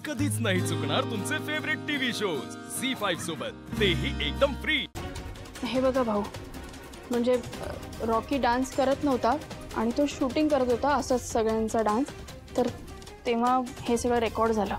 कधीच नाही चुकणार तुमचे फेवरेट टीव्ही शोज झी5 सोबत, तेही एकदम फ्री। हे बघा भाऊ, म्हणजे रॉकी डान्स करत नव्हता आणि तो शूटिंग करत होता असंच सगळ्यांचा डान्स, तर तेव्हा हे सगळं रेकॉर्ड झालं।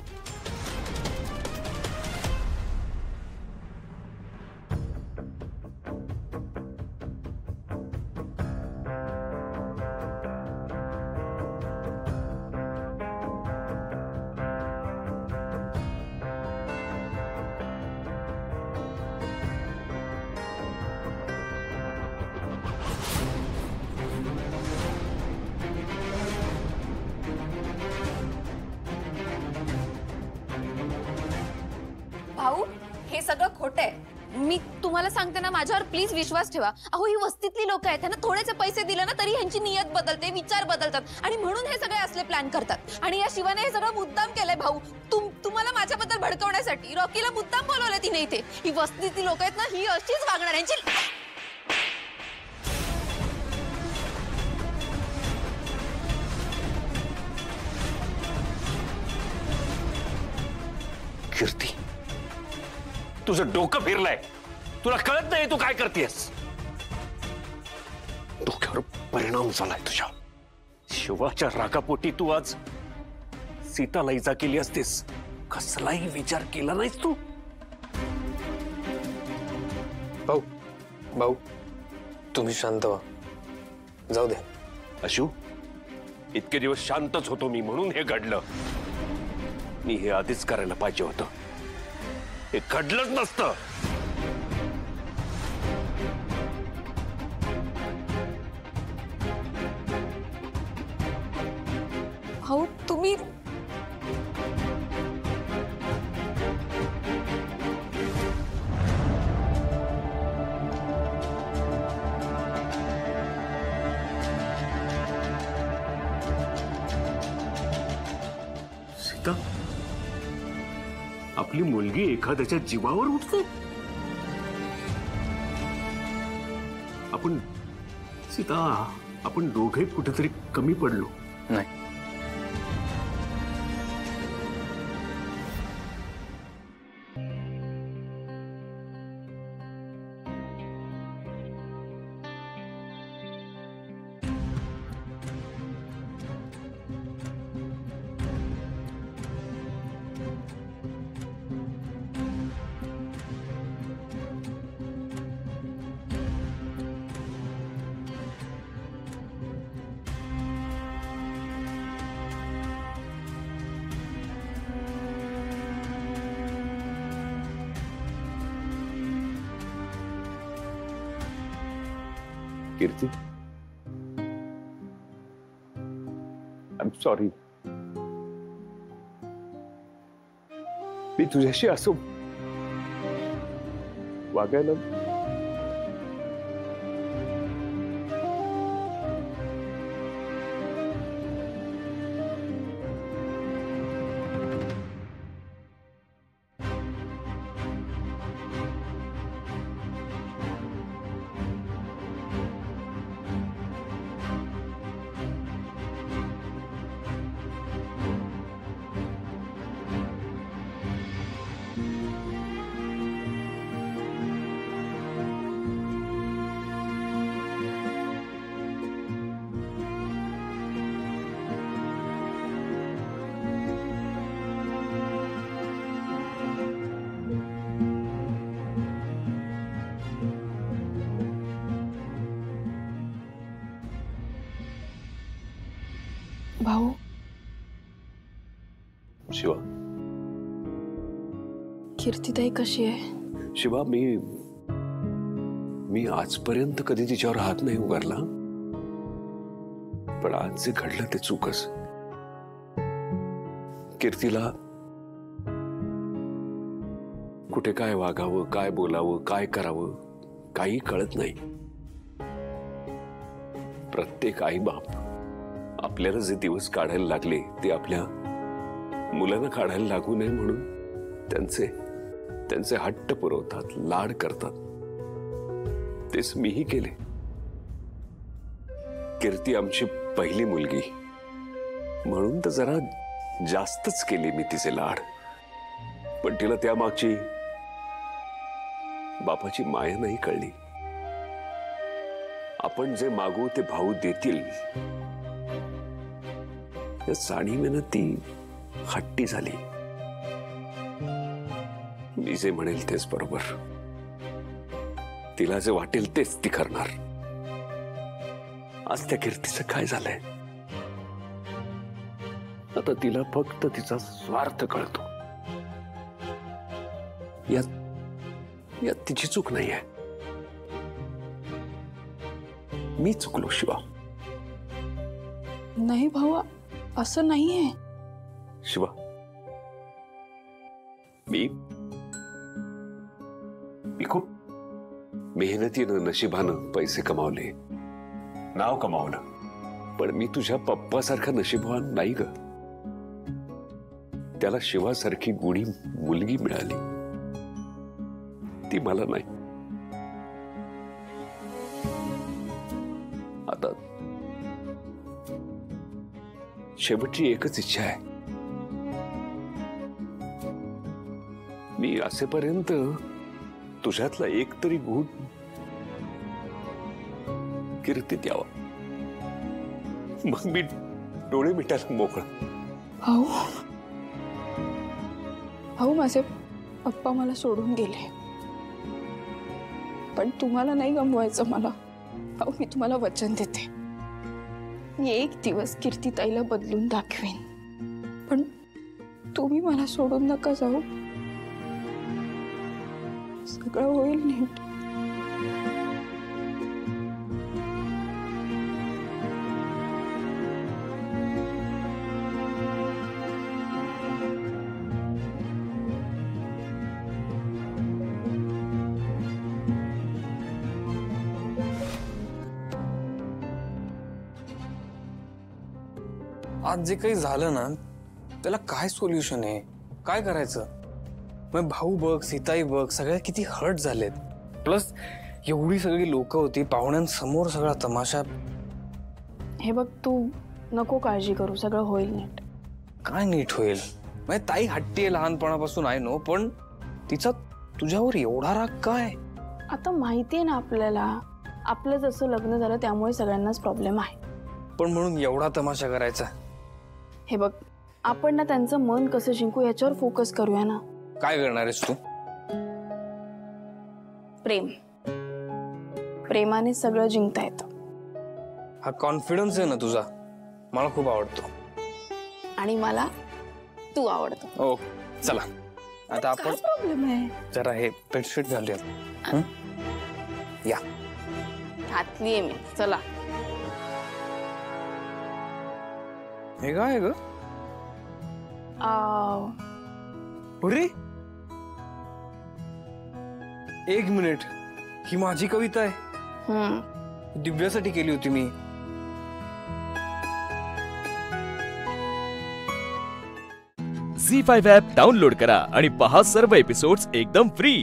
भाऊ, हे सगळं खोटं आहे। मी तुम्हाला सांगते ना, माझ्यावर प्लीज विश्वास ठेवा। अहो, ही वस्तीतली लोक आहेत, त्यांना थोडेसे पैसे दिले ना तरी ह्यांची नियत बदलते, विचार बदलतात आणि म्हणून हे सगळे असले प्लॅन करतात। आणि या शिवाने हे सगळं मुद्दाम केलंय भाऊ, तुम्हाला माझ्याबद्दल भडकवण्यासाठी। रॉकीला मुद्दाम बोलवलं तिने इथे। ही वस्तीतली लोक आहेत ना, ही अशीच वागणार यांची। कीर्ती, तुझं डोकं फिरलंय, तुला कळत नाही तू काय करतेस? डोक्यावर परिणाम झालाय तुझ्या। शिवाच्या रागापोटी तू आज सीताला इजा केली असतेस, कसलाही विचार केला नाहीस तू। भाऊ भाऊ तुम्ही शांत व्हा, जाऊ दे। अशू, इतके दिवस शांतच होतो मी, म्हणून हे घडलं। मी हे आधीच करायला पाहिजे होतं, हे घडलंच नसतं। भाऊ, तुम्ही सीता, आपली मुलगी एखाद्याच्या जीवावर उठते। आपण सीता, आपण दोघे कुठेतरी कमी पडलो नाही। कीर्ती, आय एम सॉरी। मी तुझ्याशी असं वागायला भाऊ, शिवा, कीर्तीताई कशी आहे? शिवा, मी आजपर्यंत कधी तिच्यावर हात नाही उगारला, पण आज जे घडलं ते चूकच। कीर्तीला कुठे काय वागावं, काय बोलावं, काय करावं काही कळत नाही। प्रत्येक आई बाप आपल्याला जे दिवस काढायला लागले ते आपल्या मुलांना काढायला लागू नये म्हणून त्यांचे हट्ट पुरवतात, लाड करतात। तेच मीही केले। कीर्ती आमची पहिली मुलगी म्हणून तर जरा जास्तच केले मी तिचे लाड, पण तिला त्यामागची बापाची माया नाही कळली. आपण जे मागू ते भाऊ देतील या जाणीवेनं ती हट्टी झाली. मी जे म्हणेल तेच बरोबर, तिला जे वाटेल तेच ती करणार. आज त्या कीर्तीचं काय झालंय? आता तिला फक्त तिचा स्वार्थ कळतो. यात तिची चूक नाहीये. मी चुकलो शिवा. नाही भाऊ, असं नाहीये. शिवा, मी खूप मेहनतीनं नशिबानं पैसे कमावले, नाव कमावलं, पण मी तुझ्या पप्पासारखा नशीबवान नाही ग. त्याला शिवासारखी गुणी मुलगी मिळाली, ती मला नाही. आता शेवटची एकच इच्छा आहे. मी असेपर्यंत तुझ्यातला एक तरी गुण कीर्तीत यावा, मग मी डोळे मिटायला मोकळा. भाऊ, भाऊ, माझे पप्पा मला सोडून गेले, पण तुम्हाला नाही गमवायचं मला. भाऊ, मी तुम्हाला वचन देते, मी एक दिवस कीर्तीताईला बदलून दाखवेन, पण तुम्ही मला सोडून नका जाऊ. सगळं होईल नीट. आज जे काही झालं ना त्याला काय सोल्युशन आहे? काय करायचं? मग भाऊ बघ, सीताई बघ, सगळ्या किती हर्ट झालेत. प्लस एवढी सगळी लोक होती, पाहुण्यांसमोर सगळा तमाशा. हे बघ, तू नको काळजी करू, सगळं होईल नीट. काय नीट होईल? म्हणजे ताई हट्टी आहे लहानपणापासून, आहे नो, पण तिचा तुझ्यावर एवढा राग काय? आता माहितीये ना आपल्याला, आपलं जसं लग्न झालं त्यामुळे सगळ्यांनाच प्रॉब्लेम आहे. पण म्हणून एवढा तमाशा करायचा? हे बघ, आपण ना त्यांचं मन कसं जिंकू याच्यावर फोकस करूया ना. काय करणार आहेस तू? प्रेम, प्रेमाने सगळं जिंकता येतं. हा कॉन्फिडन्स आहे ना तुझा, मला खूप आवडतो. आणि मला तू आवडतो. हो, चला आता आपण प्रॉब्लेम आहे? जरा हे बेडशीट घालूया. या, घातली आहे मी, चला. हे काय ग? अरे एक मिनिट, ही माझी कविता आहे. दिव्यासाठी केली होती मी. झी5 ॲप डाउनलोड करा आणि पहा सर्व एपिसोड्स एकदम फ्री.